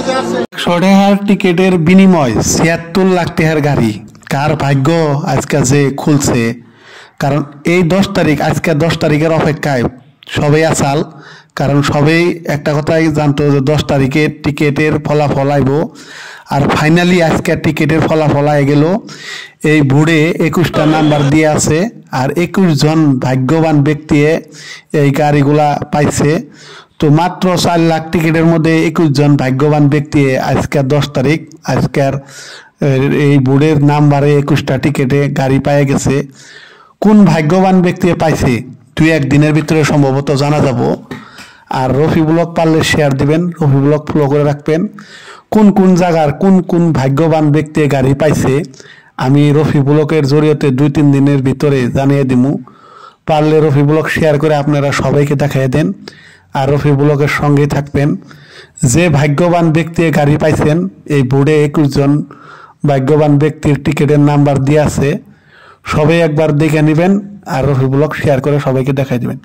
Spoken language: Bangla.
100 টাকার টিকেটের বিনিময় 76 লাখ টাকার গাড়ি কার ভাগ্য আজকে যে খুলছে। কারণ এই 10 তারিখ আজকে 10 তারিখের অপেক্ষায় সবাই আসাল। কারণ সবাই একটা কথাই জানতো যে 10 তারিখে টিকেটের ফলাফল আইব। আর ফাইনালি আজকে টিকেটের ফলাফল আই গেল। এই বোর্ডে 21টা নাম্বার দিয়ে আছে আর 21 জন ভাগ্যবান ব্যক্তি এই গাড়িগুলা পাইছে। তো মাত্র 4 লাখ টিকেটের মধ্যে 21 জন ভাগ্যবান ব্যক্তি আজকে 10 তারিখ আজকের এই বোর্ডের নাম্বারে 21টা টিকেটে গাড়ি পায়ে গেছে। কোন ভাগ্যবান ব্যক্তি পাইছে 2-1 দিনের ভিতরে সম্ভবত জানা যাব। আর রফি ব্লগ পারলে শেয়ার দিবেন, রফি ব্লগ ফলো করে রাখবেন। কোন কোন জায়গার কোন কোন ভাগ্যবান ব্যক্তি গাড়ি পাইছে আমি রফি ব্লগের জরিয়তে 2-3 দিনের ভিতরে জানিয়ে দিমু। পারলে রফি ব্লগ শেয়ার করে আপনারা সবাইকে দেখাই দেন আর রফি ব্লগের সঙ্গেই থাকবেন। যে ভাগ্যবান ব্যক্তি গাড়ি পাইছেন এই বোর্ডে 21 জন ভাগ্যবান ব্যক্তির টিকেটের নাম্বার দিয়ে আছে। সবাই একবার দেখে নেবেন আর রফি ব্লগ শেয়ার করে সবাইকে দেখাই দিবেন।